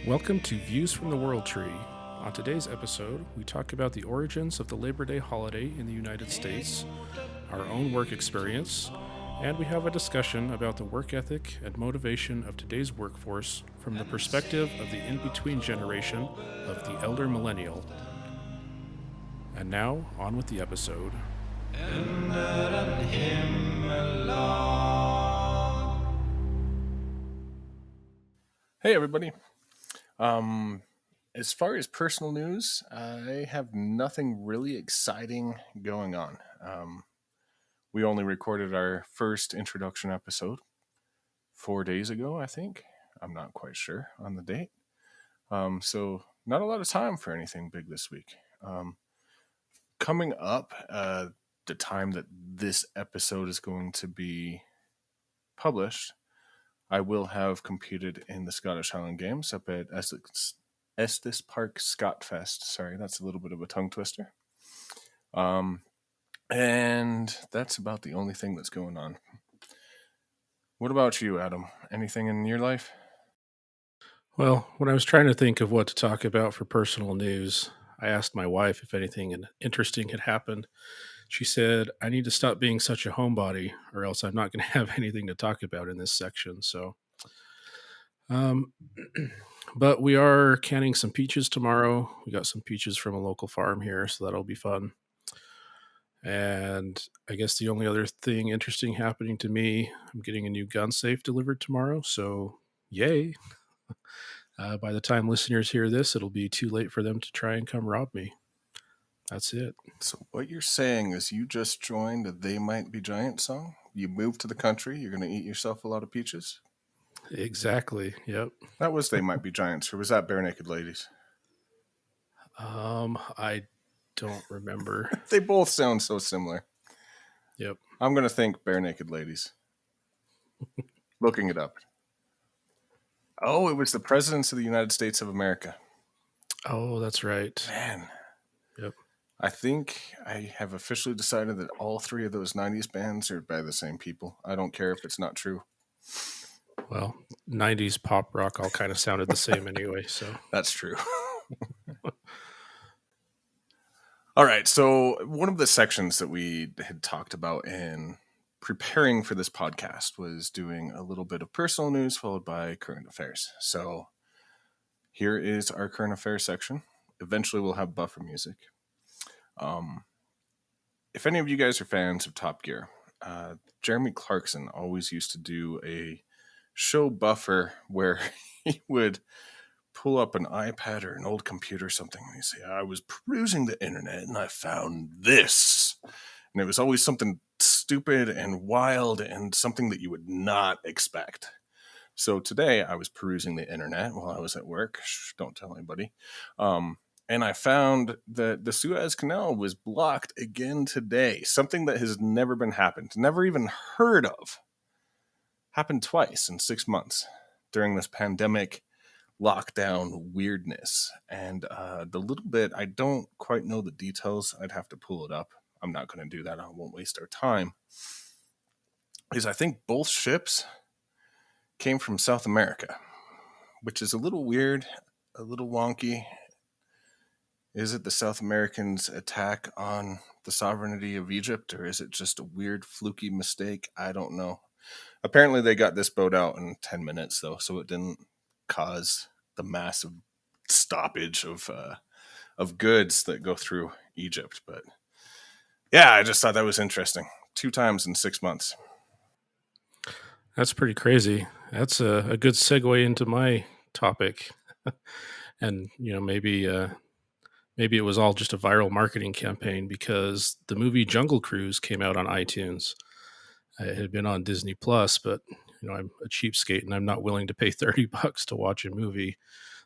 Welcome to Views from the World Tree. On today's episode, we talk about the origins of the Labor Day holiday in the United States, our own work experience, and we have a discussion about the work ethic and motivation of today's workforce from the perspective of the in-between generation of the elder millennial. And now, on with the episode. Hey everybody. As far as personal news, I have nothing really exciting going on. We only recorded our first introduction episode 4 days ago, I think. I'm not quite sure on the date. So not a lot of time for anything big this week. Coming up, the time that this episode is going to be published, I will have competed in the Scottish Highland Games up at Estes Park Scotfest. Sorry, that's a little bit of a tongue twister. And that's about the only thing that's going on. What about you, Adam? Anything in your life? Well, when I was trying to think of what to talk about for personal news, I asked my wife if anything interesting had happened. She said, I need to stop being such a homebody, or else I'm not going to have anything to talk about in this section. So, but we are canning some peaches tomorrow. We got some peaches from a local farm here, so that'll be fun. And I guess the only other thing interesting happening to me, I'm getting a new gun safe delivered tomorrow. So, yay. By the time listeners hear this, it'll be too late for them to try and come rob me. That's it. So what you're saying is you just joined a They Might Be Giant song? You moved to the country, you're going to eat yourself a lot of peaches? Exactly. Yep. That was They Might Be Giants, or was that Bare Naked Ladies? I don't remember. They both sound so similar. Yep. I'm going to think Bare Naked Ladies. Looking it up. Oh, it was the Presidents of the United States of America. Oh, that's right. Man. Yep. I think I have officially decided that all three of those 90s bands are by the same people. I don't care if it's not true. Well, 90s pop rock all kind of sounded the same anyway, so. That's true. All right, so one of the sections that we had talked about in preparing for this podcast was doing a little bit of personal news followed by current affairs. So here is our current affairs section. Eventually we'll have buffer music. If any of you guys are fans of Top Gear, Jeremy Clarkson always used to do a show buffer where he would pull up an iPad or an old computer or something and he'd say, I was perusing the internet and I found this. And it was always something stupid and wild and something that you would not expect. So today I was perusing the internet while I was at work. Shh, don't tell anybody. And I found that the Suez Canal was blocked again today. Something that has never been happened, never even heard of. Happened twice in 6 months during this pandemic lockdown weirdness. And the little bit, I don't quite know the details. I'd have to pull it up. I'm not going to do that. I won't waste our time. Is I think both ships came from South America, which is a little weird, a little wonky. Is it the South Americans' attack on the sovereignty of Egypt, or is it just a weird, fluky mistake? I don't know. Apparently, they got this boat out in 10 minutes, though, so it didn't cause the massive stoppage of goods that go through Egypt. But yeah, I just thought that was interesting. 2 times in 6 months. That's pretty crazy. That's a good segue into my topic. And, maybe it was all just a viral marketing campaign because the movie Jungle Cruise came out on iTunes. It had been on Disney Plus, but I'm a cheapskate and I'm not willing to pay $30 to watch a movie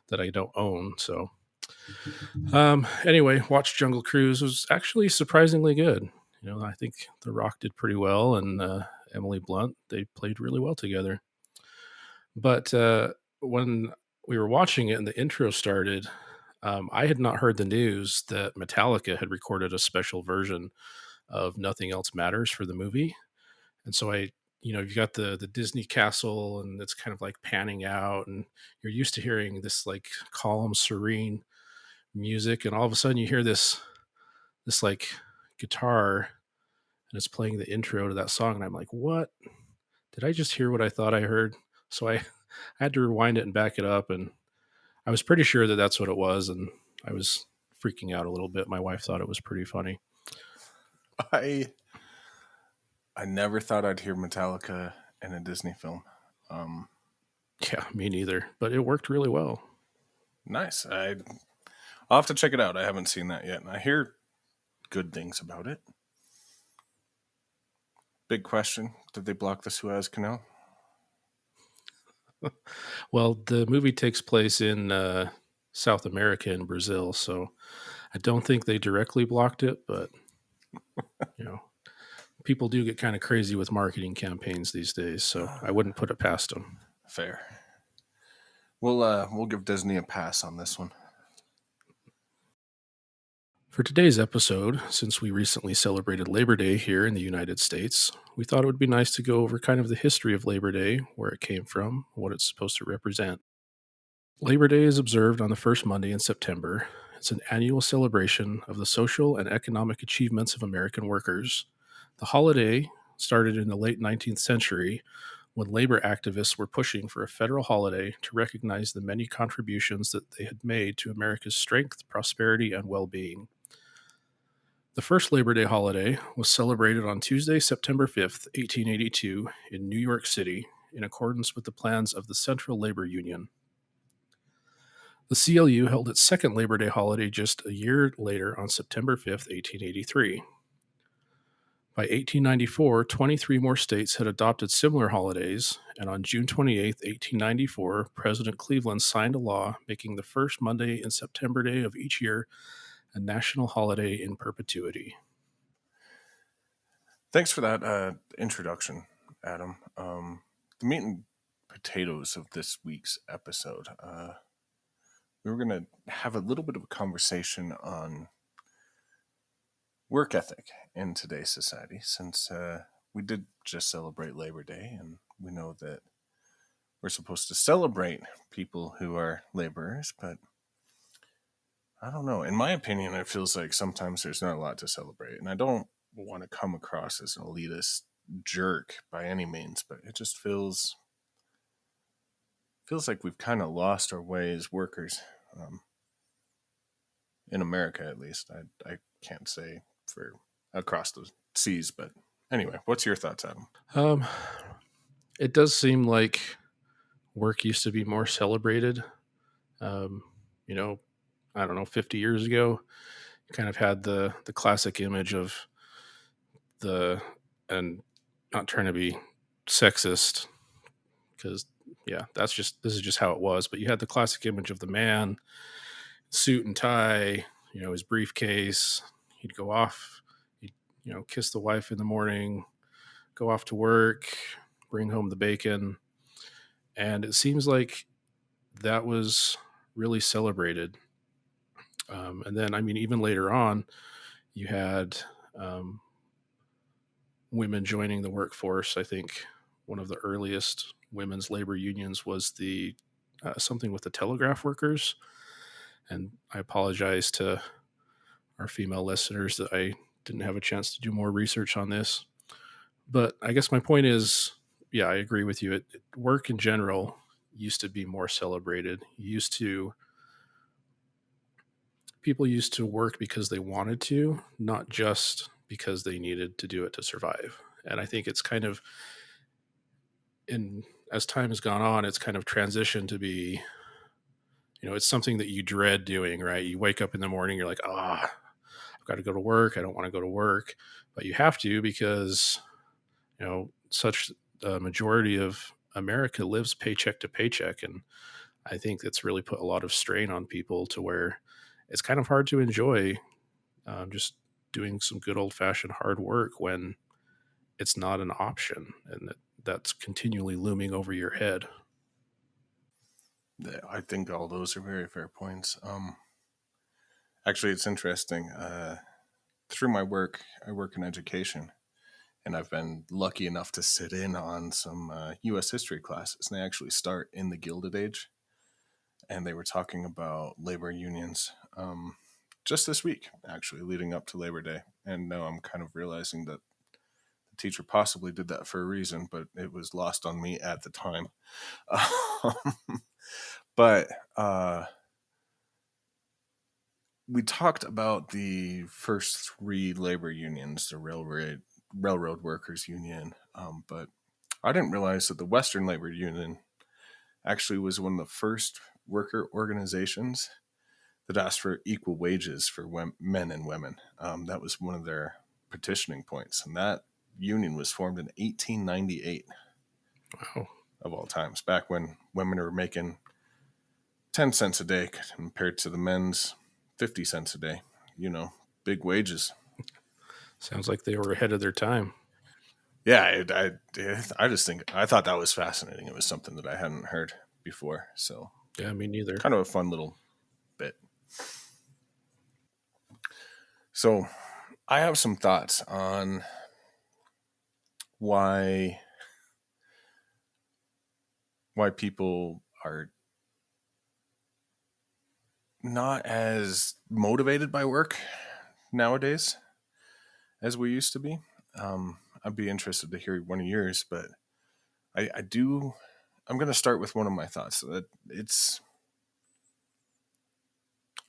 that I don't own. So, anyway, watched Jungle Cruise. It was actually surprisingly good. I think The Rock did pretty well, and Emily Blunt, they played really well together. But when we were watching it and the intro started, I had not heard the news that Metallica had recorded a special version of Nothing Else Matters for the movie. And so I you've got the Disney castle, and it's kind of like panning out, and you're used to hearing this like calm, serene music, and all of a sudden you hear this like guitar, and it's playing the intro to that song, and I'm like, what? Did I just hear what I thought I heard? So I had to rewind it and back it up, and I was pretty sure that that's what it was, and I was freaking out a little bit. My wife thought it was pretty funny. I I never thought I'd hear Metallica in a Disney film. Um, Yeah, me neither, but it worked really well. nice. I'll have to check it out. I haven't seen that yet, and I hear good things about it. Big question: did they block the Suez Canal? Well, the movie takes place in South America and Brazil, so I don't think they directly blocked it, but you know, people do get kind of crazy with marketing campaigns these days, so I wouldn't put it past them. Fair. We'll give Disney a pass on this one. For today's episode, since we recently celebrated Labor Day here in the United States, we thought it would be nice to go over kind of the history of Labor Day, where it came from, what it's supposed to represent. Labor Day is observed on the first Monday in September. It's an annual celebration of the social and economic achievements of American workers. The holiday started in the late 19th century when labor activists were pushing for a federal holiday to recognize the many contributions that they had made to America's strength, prosperity, and well being. The first Labor Day holiday was celebrated on Tuesday, September 5th, 1882, in New York City, in accordance with the plans of the Central Labor Union. The CLU held its second Labor Day holiday just a year later on September 5th, 1883. By 1894, 23 more states had adopted similar holidays, and on June 28, 1894, President Cleveland signed a law making the first Monday in September Day of each year a national holiday in perpetuity. Thanks for that introduction, Adam. The meat and potatoes of this week's episode. We were going to have a little bit of a conversation on work ethic in today's society, since we did just celebrate Labor Day, and we know that we're supposed to celebrate people who are laborers, but I don't know. In my opinion, it feels like sometimes there's not a lot to celebrate, and I don't want to come across as an elitist jerk by any means, but it just feels like we've kind of lost our way as workers, um, in America at least. I can't say for across the seas, but anyway, what's your thoughts, Adam? Um, it does seem like work used to be more celebrated. Um, you know, I don't know, 50 years ago, you kind of had the classic image of the, and not trying to be sexist, because yeah, this is just how it was. But you had the classic image of the man, suit and tie, his briefcase. He'd go off, he'd kiss the wife in the morning, go off to work, bring home the bacon, and it seems like that was really celebrated. And then, I mean, even later on, you had um, women joining the workforce. I think one of the earliest women's labor unions was the something with the telegraph workers. And I apologize to our female listeners that I didn't have a chance to do more research on this. But I guess my point is, yeah, I agree with you. Work in general used to be more celebrated. People used to work because they wanted to, not just because they needed to do it to survive. And I think it's kind of in as time has gone on, it's kind of transitioned to be, it's something that you dread doing, right? You wake up in the morning, you're like, I've got to go to work. I don't want to go to work, but you have to because, such a majority of America lives paycheck to paycheck. And I think that's really put a lot of strain on people to where it's kind of hard to enjoy just doing some good old fashioned hard work when it's not an option, and that's continually looming over your head. I think all those are very fair points. Actually, it's interesting. Through my work, I work in education, and I've been lucky enough to sit in on some U.S. history classes, and they actually start in the Gilded Age, and they were talking about labor unions just this week, actually, leading up to Labor Day. And now I'm kind of realizing that the teacher possibly did that for a reason, but it was lost on me at the time. But we talked about the first three labor unions, the Railroad Workers Union, but I didn't realize that the Western Labor Union actually was one of the first worker organizations that asked for equal wages for men and women. That was one of their petitioning points, and that union was formed in 1898. Wow. Of all times, back when women were making 10 cents a day compared to the men's 50 cents a day. Big wages. Sounds like they were ahead of their time. Yeah, I just think I thought that was fascinating. It was something that I hadn't heard before, so Yeah, me neither. kind of a fun little bit. So I have some thoughts on why people are not as motivated by work nowadays as we used to be. I'd be interested to hear one of yours, but I do. I'm going to start with one of my thoughts. That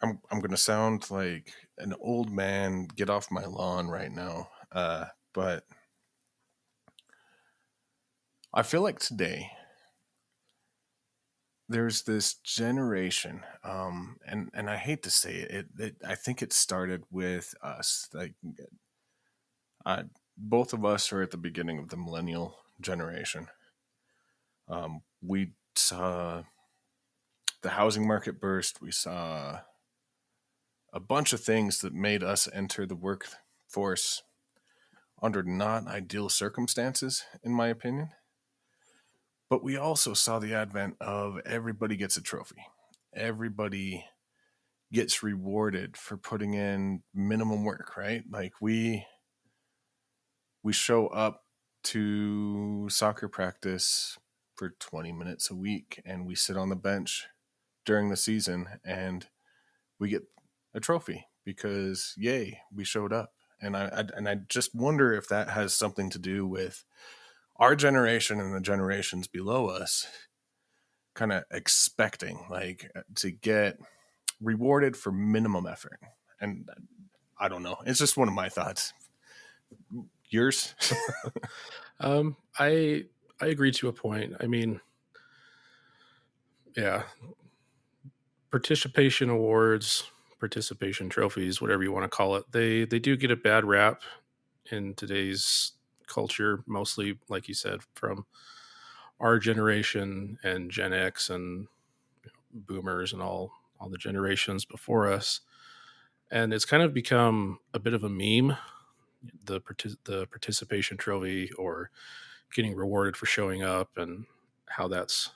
I'm going to sound like an old man. Get off my lawn right now. But I feel like today there's this generation, and I hate to say it. I think it started with us. Like, both of us are at the beginning of the millennial generation. We saw the housing market burst. We saw a bunch of things that made us enter the workforce under not ideal circumstances, in my opinion. But we also saw the advent of everybody gets a trophy. Everybody gets rewarded for putting in minimum work, right? Like we show up to soccer practice for 20 minutes a week, and we sit on the bench during the season, and we get a trophy because yay, we showed up. And I just wonder if that has something to do with our generation and the generations below us kind of expecting like to get rewarded for minimum effort. And I don't know, it's just one of my thoughts. Yours? I agree to a point. I mean, yeah, participation awards, participation trophies, whatever you want to call it, they do get a bad rap in today's culture, mostly like you said, from our generation and Gen X and boomers and all the generations before us. And it's kind of become a bit of a meme, the participation trophy or getting rewarded for showing up, and how that's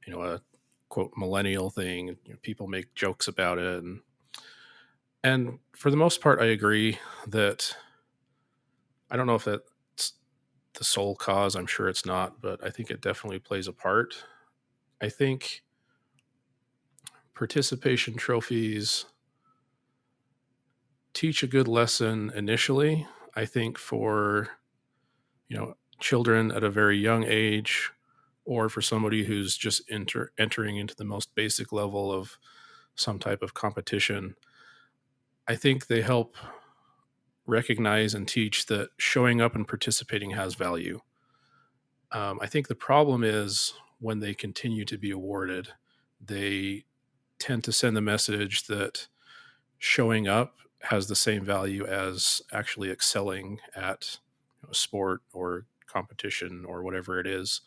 a quote millennial thing. People make jokes about it, and for the most part, I agree that I don't know if that's the sole cause. I'm sure it's not, but I think it definitely plays a part. I think participation trophies teach a good lesson initially. I think for children at a very young age, or for somebody who's just entering into the most basic level of some type of competition, I think they help recognize and teach that showing up and participating has value. I think the problem is when they continue to be awarded, they tend to send the message that showing up has the same value as actually excelling at a sport or competition or whatever it is.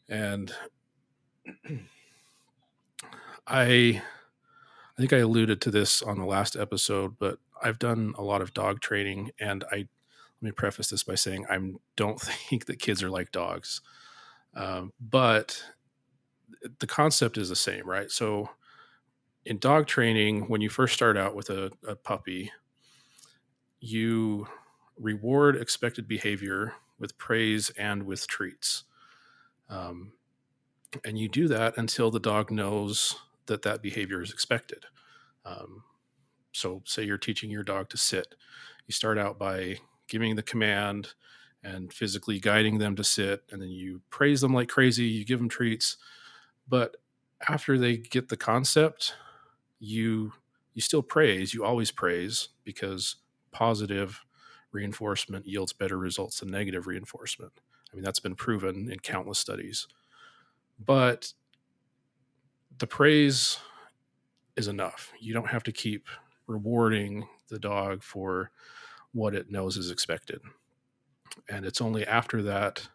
And I think I alluded to this on the last episode, but I've done a lot of dog training, and let me preface this by saying I don't think that kids are like dogs, but the concept is the same, right? So in dog training, when you first start out with a puppy, you reward expected behavior with praise and with treats. Um, and you do that until the dog knows that that behavior is expected. Um, so, say you're teaching your dog to sit. You start out by giving the command and physically guiding them to sit, and then you praise them like crazy. You give them treats, but after they get the concept, you you still praise. You always praise because positive reinforcement yields better results than negative reinforcement. I mean, that's been proven in countless studies. But the praise is enough. You don't have to keep rewarding the dog for what it knows is expected. And it's only after that,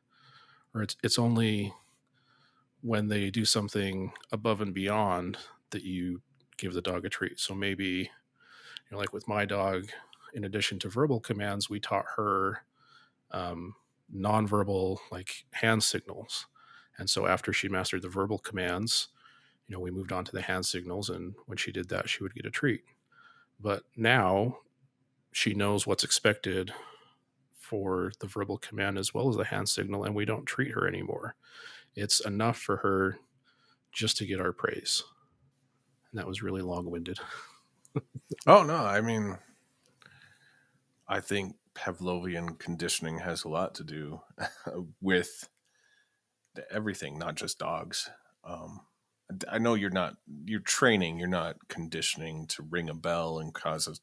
or it's only when they do something above and beyond that you give the dog a treat. So maybe, like with my dog, in addition to verbal commands, we taught her um, nonverbal, like hand signals. And so after she mastered the verbal commands, we moved on to the hand signals. And when she did that, she would get a treat. But now she knows what's expected for the verbal command as well as the hand signal, and we don't treat her anymore. It's enough for her just to get our praise. And that was really long winded. Oh, no. I mean, I think Pavlovian conditioning has a lot to do with everything, not just dogs. Um, I know you're training, you're not conditioning to ring a bell and cause a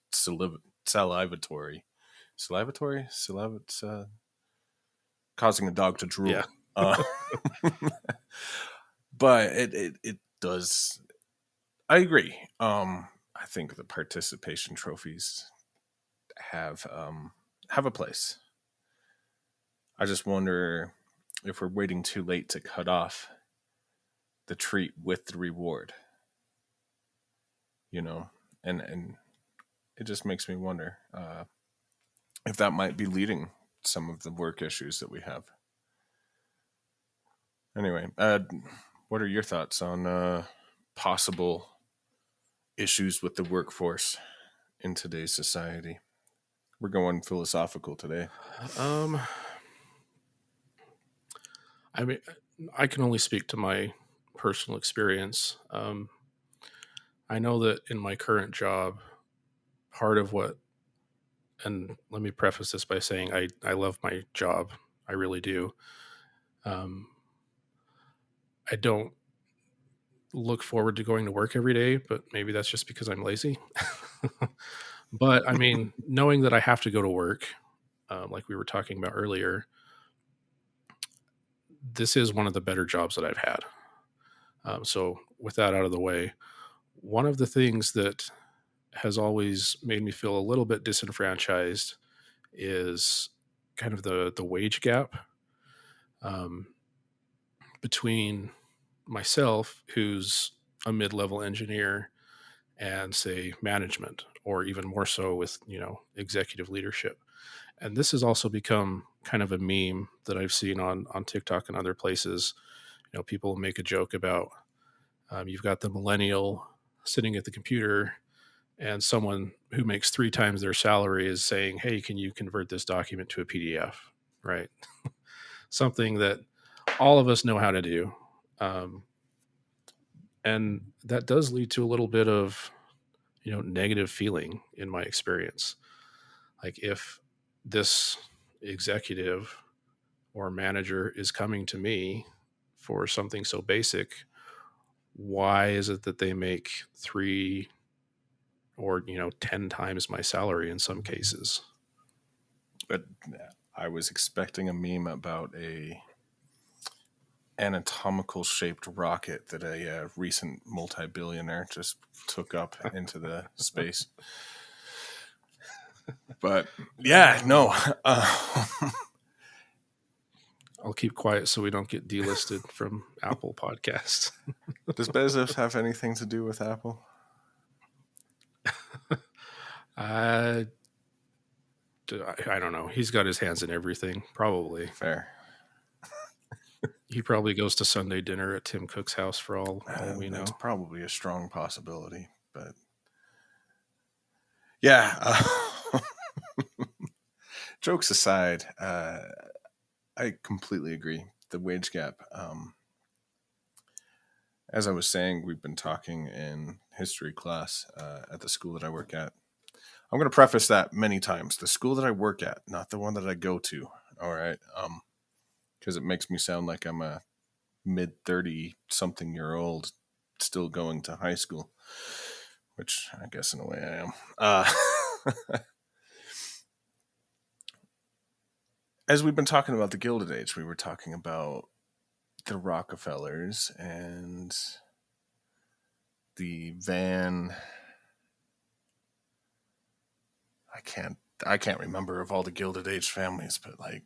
causing a dog to Yeah. drool. But it does. I agree. I think the participation trophies have a place. I just wonder if we're waiting too late to cut off the treat with the reward, and it just makes me wonder if that might be leading some of the work issues that we have. Anyway, what are your thoughts on possible issues with the workforce in today's society? We're going philosophical today. Um, I mean, I can only speak to my personal experience. I know that in my current job, part of what, and let me preface this by saying I love my job. I really do. Um, I don't look forward to going to work every day, but maybe that's just because I'm lazy. But I mean, knowing that I have to go to work, like we were talking about earlier, this is one of the better jobs that I've had. So, with that out of the way, one of the things that has always made me feel a little bit disenfranchised is kind of the wage gap um, between myself, who's a mid-level engineer, and say management, or even more so with executive leadership. And this has also become kind of a meme that I've seen on TikTok and other places. People make a joke about you've got the millennial sitting at the computer, and someone who makes 3 times their salary is saying, "Hey, can you convert this document to a PDF?" Right? Something that all of us know how to do. Um, and that does lead to a little bit of negative feeling in my experience. Like if this executive or manager is coming to me for something so basic, why is it that they make 3 or 10 times my salary in some cases? But I was expecting a meme about a anatomical shaped rocket that a recent multi-billionaire just took up into the space. But yeah, no. I'll keep quiet so we don't get delisted from Apple Podcasts. Does Bezos have anything to do with Apple? I don't know. He's got his hands in everything, probably. Fair. He probably goes to Sunday dinner at Tim Cook's house for all we know. That's probably a strong possibility, but yeah. jokes aside, I completely agree. The wage gap. As I was saying, we've been talking in history class at the school that I work at. I'm going to preface that many times. The school that I work at, not the one that I go to. All right. Because it makes me sound like I'm a mid 30 something year old still going to high school, which I guess in a way I am. As we've been talking about the Gilded Age, we were talking about the Rockefellers and the Van. I can't remember of all the Gilded Age families, but like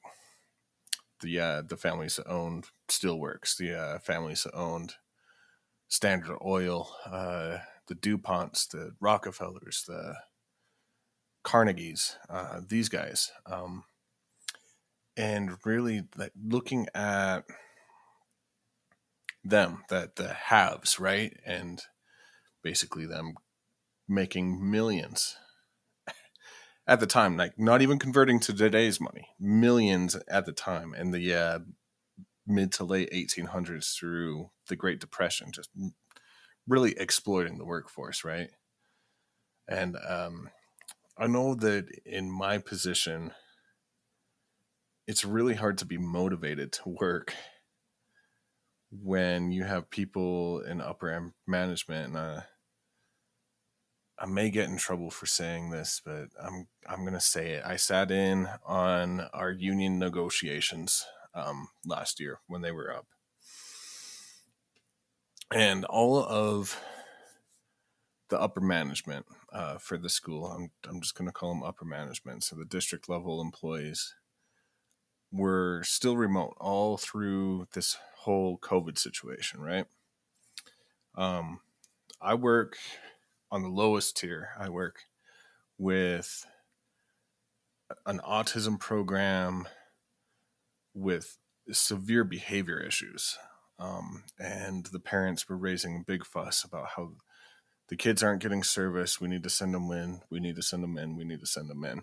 the families that owned Steelworks, the families that owned Standard Oil, the DuPonts, the Rockefellers, the Carnegies, these guys, and really like looking at them, that the haves, right, and basically them making millions at the time, like not even converting to today's money, millions at the time, and the mid to late 1800s through the Great Depression, just really exploiting the workforce, right? And I know that in my position, it's really hard to be motivated to work when you have people in upper management. And I may get in trouble for saying this, but I'm gonna say it. I sat in on our union negotiations last year when they were up, and all of the upper management for the school. I'm just gonna call them upper management. So the district level employees were still remote all through this whole COVID situation, right? I work on the lowest tier. I work with an autism program with severe behavior issues. And the parents were raising a big fuss about how the kids aren't getting service. We need to send them in. We need to send them in. We need to send them in.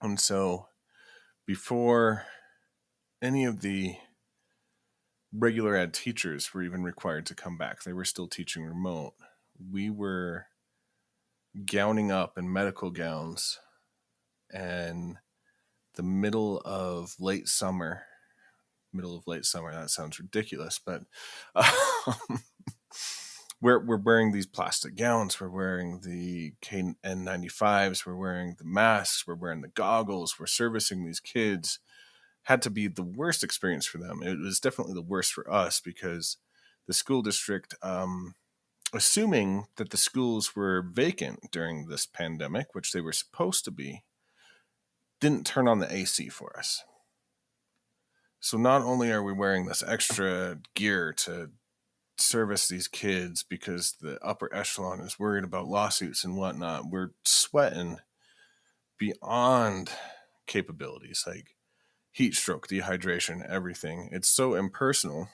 And so before any of the regular ed teachers were even required to come back, they were still teaching remote. We were gowning up in medical gowns and the middle of late summer, that sounds ridiculous, but we're wearing these plastic gowns, we're wearing the KN95s, we're wearing the masks, we're wearing the goggles, we're servicing these kids. Had to be the worst experience for them. It was definitely the worst for us because the school district, assuming that the schools were vacant during this pandemic, which they were supposed to be, didn't turn on the AC for us. So not only are we wearing this extra gear to service these kids because the upper echelon is worried about lawsuits and whatnot, we're sweating beyond capabilities, like heat stroke, dehydration, everything. It's so impersonal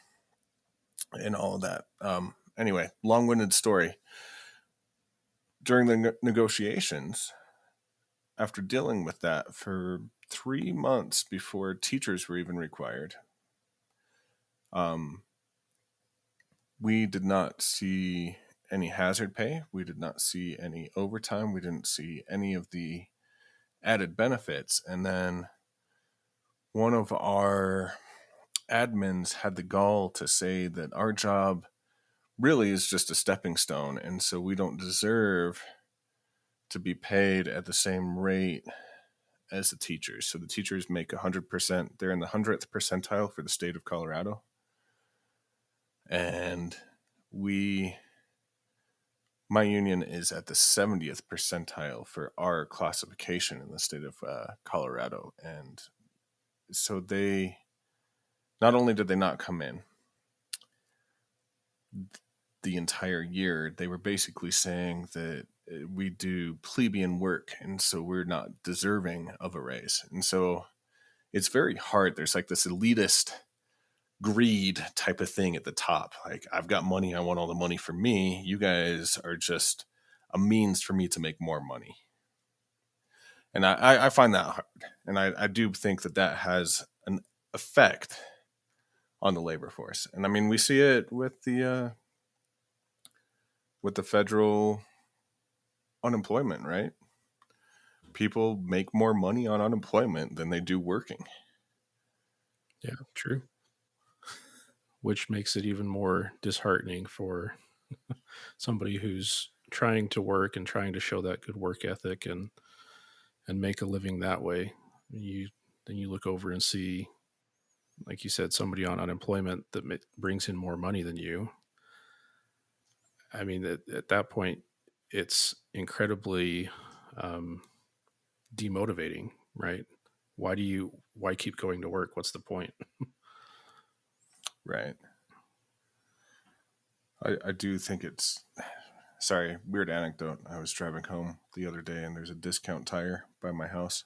and all of that. Anyway, long-winded story. During the negotiations, after dealing with that for 3 months before teachers were even required, we did not see any hazard pay. We did not see any overtime. We didn't see any of the added benefits. And then one of our admins had the gall to say that our job really is just a stepping stone. And so we don't deserve to be paid at the same rate as the teachers. So the teachers make 100%. They're in the 100th percentile for the state of Colorado. And my union is at the 70th percentile for our classification in the state of Colorado. And so they, not only did they not come in the entire year, they were basically saying that we do plebeian work, and so we're not deserving of a raise. And so it's very hard. There's like this elitist greed type of thing at the top. Like, I've got money, I want all the money for me. You guys are just a means for me to make more money. And I find that hard. And I do think that that has an effect on the labor force. And I mean, we see it with the federal unemployment, right? People make more money on unemployment than they do working. Yeah, true. Which makes it even more disheartening for somebody who's trying to work and trying to show that good work ethic and make a living that way. You then you look over and see, like you said, somebody on unemployment that brings in more money than you. I mean, at that point, it's incredibly um, demotivating, right? Why keep going to work? What's the point? Right. I do think it's, sorry, weird anecdote. I was driving home the other day and there's a discount tire by my house.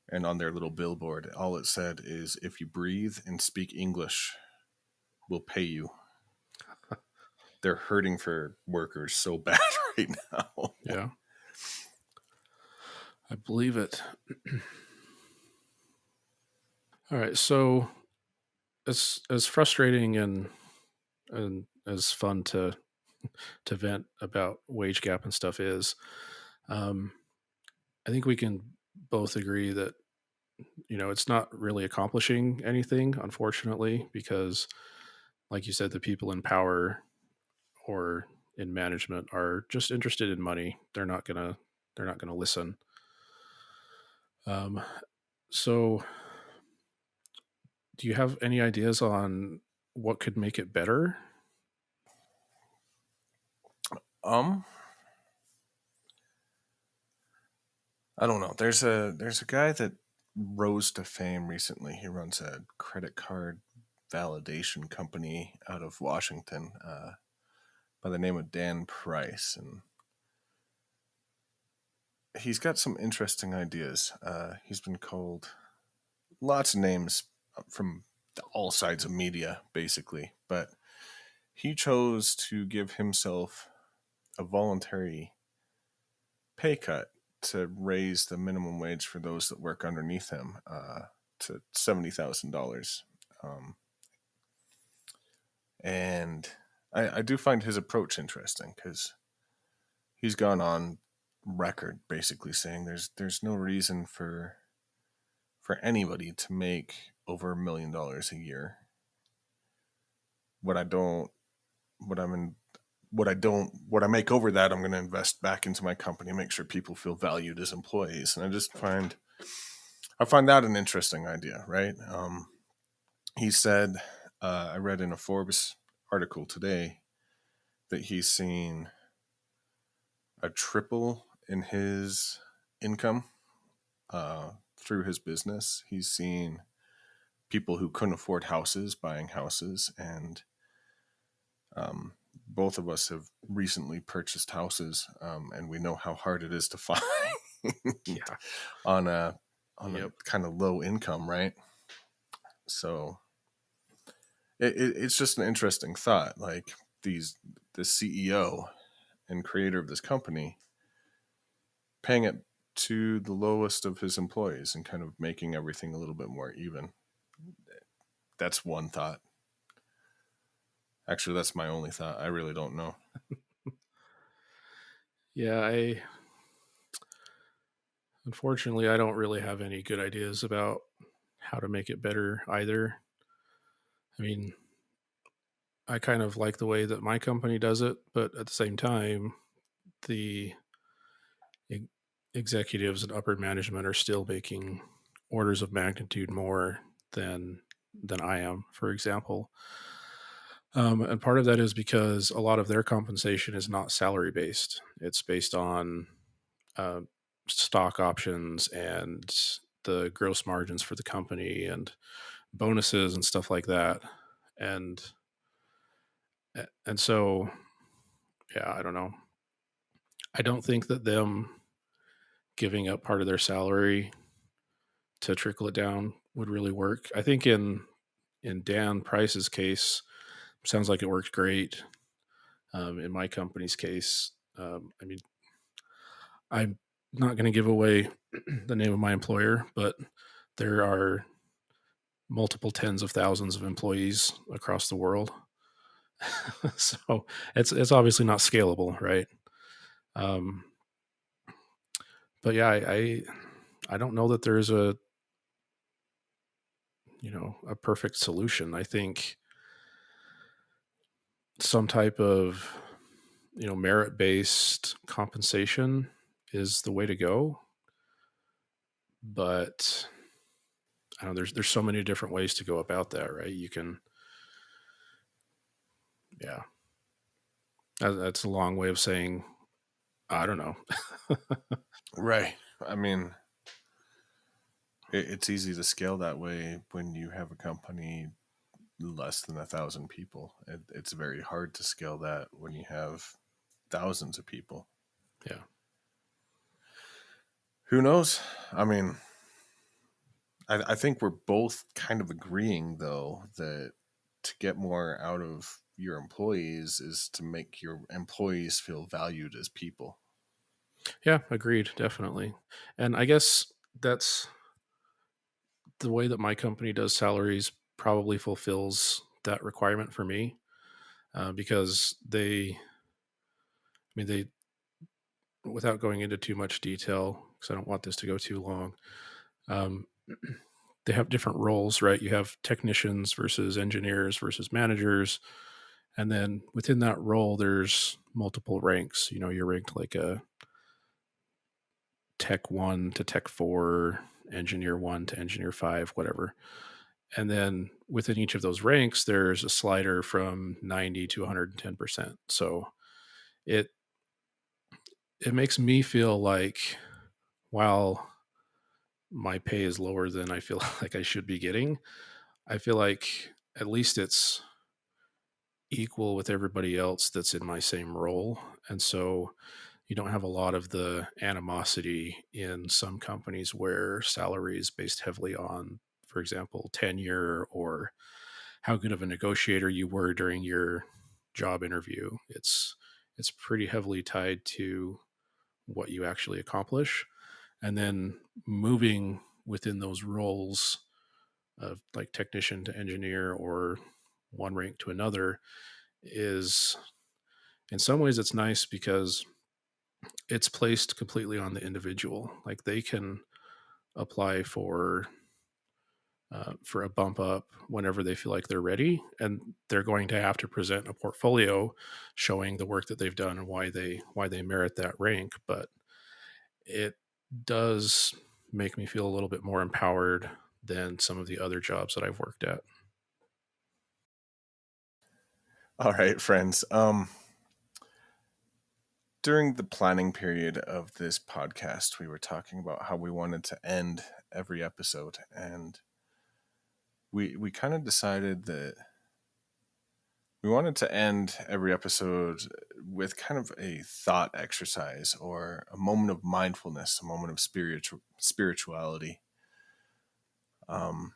And on their little billboard, all it said is, if you breathe and speak English, we'll pay you. They're hurting for workers so bad right now. Yeah, I believe it. All right, so as frustrating and as fun to vent about wage gap and stuff is, um, I think we can both agree that it's not really accomplishing anything, unfortunately, because like you said, the people in power or in management are just interested in money. They're not gonna listen. Um, so, do you have any ideas on what could make it better? Um, I don't know. There's a guy that rose to fame recently. He runs a credit card validation company out of Washington, by the name of Dan Price, and he's got some interesting ideas. He's been called lots of names from all sides of media, basically, but he chose to give himself a voluntary pay cut to raise the minimum wage for those that work underneath him, to $70,000. Um, and I do find his approach interesting because he's gone on record basically saying there's no reason for anybody to make over $1 million a year. What I don't, what I'm in, what I don't, what I make over that, I'm going to invest back into my company, make sure people feel valued as employees. And I find that an interesting idea, right? He said, I read in a Forbes article today that he's seen a triple in his income through his business. He's seen people who couldn't afford houses buying houses, and both of us have recently purchased houses, and we know how hard it is to find Yeah. on a Yep. kind of low income, right? So it's just an interesting thought. Like the CEO and creator of this company paying it to the lowest of his employees and kind of making everything a little bit more even. That's one thought. Actually, that's my only thought. I really don't know. Yeah, I unfortunately I don't really have any good ideas about how to make it better either. I mean, I kind of like the way that my company does it, but at the same time, the e- executives and upper management are still making orders of magnitude more than than I am, for example. And part of that is because a lot of their compensation is not salary based; it's based on uh, stock options and the gross margins for the company and bonuses and stuff like that. And and so, yeah, I don't know. I don't think that them giving up part of their salary to trickle it down would really work. I think in Dan Price's case, sounds like it worked great. In my company's case, I mean, I'm not going to give away the name of my employer, but there are multiple tens of thousands of employees across the world. So it's obviously not scalable, right? Um, but yeah, I don't know that there's a perfect solution. I think some type of merit based compensation is the way to go. But I don't know, there's so many different ways to go about that, right? You can, yeah, that's a long way of saying I don't know. Right. I mean, it's easy to scale that way when you have a company less than 1,000 people. It's very hard to scale that when you have thousands of people. Yeah, Who knows? I mean, I think we're both kind of agreeing, though, that to get more out of your employees is to make your employees feel valued as people. yeah, agreed, definitely. And I guess that's the way that my company does salaries probably fulfills that requirement for me, because they, without going into too much detail, because I don't want this to go too long, um, they have different roles, right? You have technicians versus engineers versus managers. And then within that role, there's multiple ranks. You're ranked like a tech one to tech four, engineer one to engineer five, whatever. And then within each of those ranks, there's a slider from 90 to 110%. So it it makes me feel like while my pay is lower than I feel like I should be getting, I feel like at least it's equal with everybody else that's in my same role. And so you don't have a lot of the animosity in some companies where salary is based heavily on, for example, tenure or how good of a negotiator you were during your job interview. It's pretty heavily tied to what you actually accomplish. And then moving within those roles of like technician to engineer or one rank to another is, in some ways, it's nice because it's placed completely on the individual. Like they can apply for a bump up whenever they feel like they're ready, and they're going to have to present a portfolio showing the work that they've done and why they merit that rank. But it does make me feel a little bit more empowered than some of the other jobs that I've worked at. All right, friends. During the planning period of this podcast, we were talking about how we wanted to end every episode, and we kind of decided that we wanted to end every episode with kind of a thought exercise or a moment of mindfulness, a moment of spirituality. Um,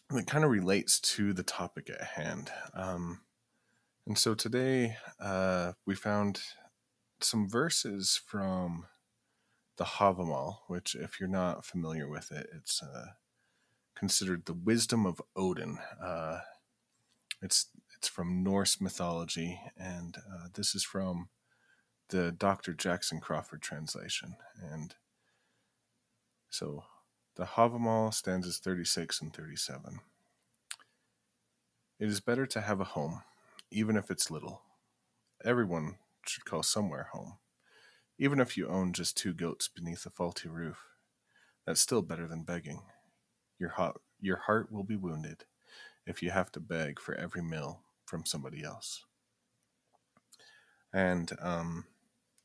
that kind of relates to the topic at hand. And so today we found some verses from the Havamal, which, if you're not familiar with it, it's considered the wisdom of Odin. It's from Norse mythology, and this is from the Dr. Jackson Crawford translation. And so the Havamal stanzas 36 and 37. It is better to have a home, even if it's little. Everyone should call somewhere home. Even if you own just 2 goats beneath a faulty roof, that's still better than begging. Your heart will be wounded if you have to beg for every meal from somebody else. And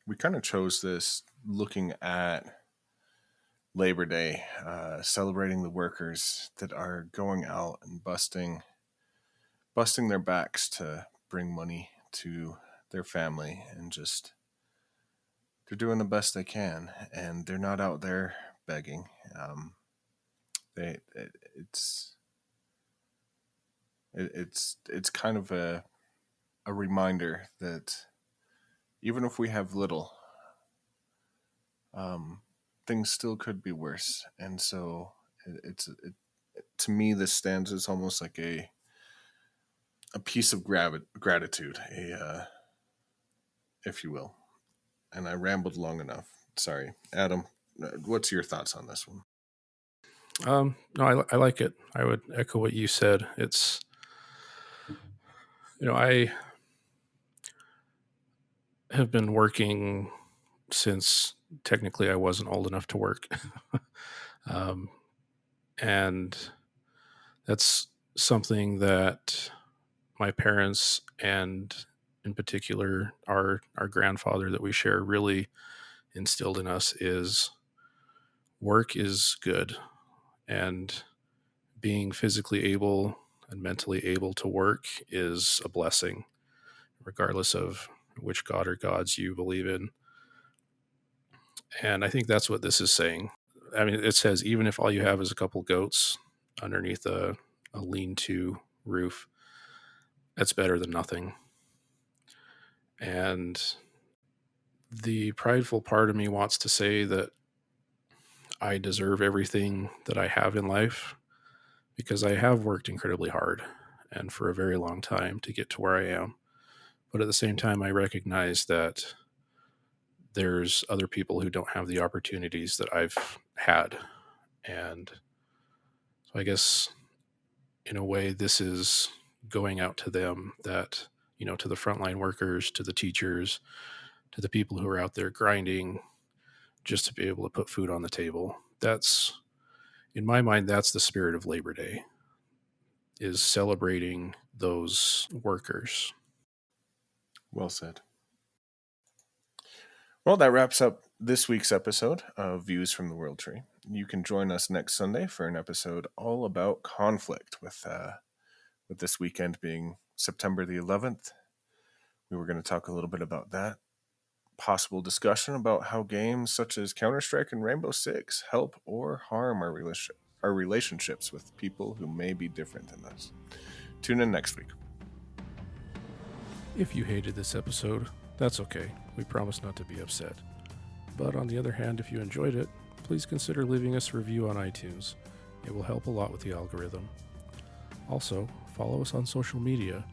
we kind of chose this looking at Labor Day, celebrating the workers that are going out and busting their backs to bring money to their family, and just they're doing the best they can, and they're not out there begging. They it, it's kind of a reminder that even if we have little, um, things still could be worse. And so to me, this stands as almost like a piece of gratitude, if you will. And I rambled long enough. Sorry, Adam. What's your thoughts on this one? No, I like it. I would echo what you said. It's, I have been working since technically I wasn't old enough to work. um, and that's something that my parents and in particular our grandfather that we share really instilled in us is work is good, and being physically able and mentally able to work is a blessing regardless of which god or gods you believe in. And I think that's what this is saying. I mean, it says even if all you have is a couple goats underneath a lean-to roof, that's better than nothing. And the prideful part of me wants to say that I deserve everything that I have in life because I have worked incredibly hard and for a very long time to get to where I am. But at the same time, I recognize that there's other people who don't have the opportunities that I've had. And so I guess in a way, this is going out to them, that, to the frontline workers, to the teachers, to the people who are out there grinding just to be able to put food on the table. That's, in my mind, that's the spirit of Labor Day, is celebrating those workers. Well said. Well, that wraps up this week's episode of Views from the World Tree. You can join us next Sunday for an episode all about conflict, with this weekend being September the 11th. We were going to talk a little bit about that. Possible discussion about how games such as Counter-Strike and Rainbow Six help or harm our relationships with people who may be different than us. Tune in next week. If you hated this episode, that's okay. We promise not to be upset. But on the other hand, if you enjoyed it, please consider leaving us a review on iTunes. It will help a lot with the algorithm. Also, follow us on social media.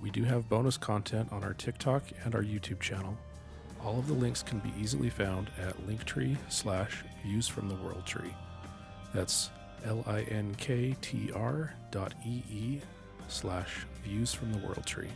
We do have bonus content on our TikTok and our YouTube channel. All of the links can be easily found at linktree/viewsfromtheworldtree. That's linktr.ee/viewsfromtheworldtree.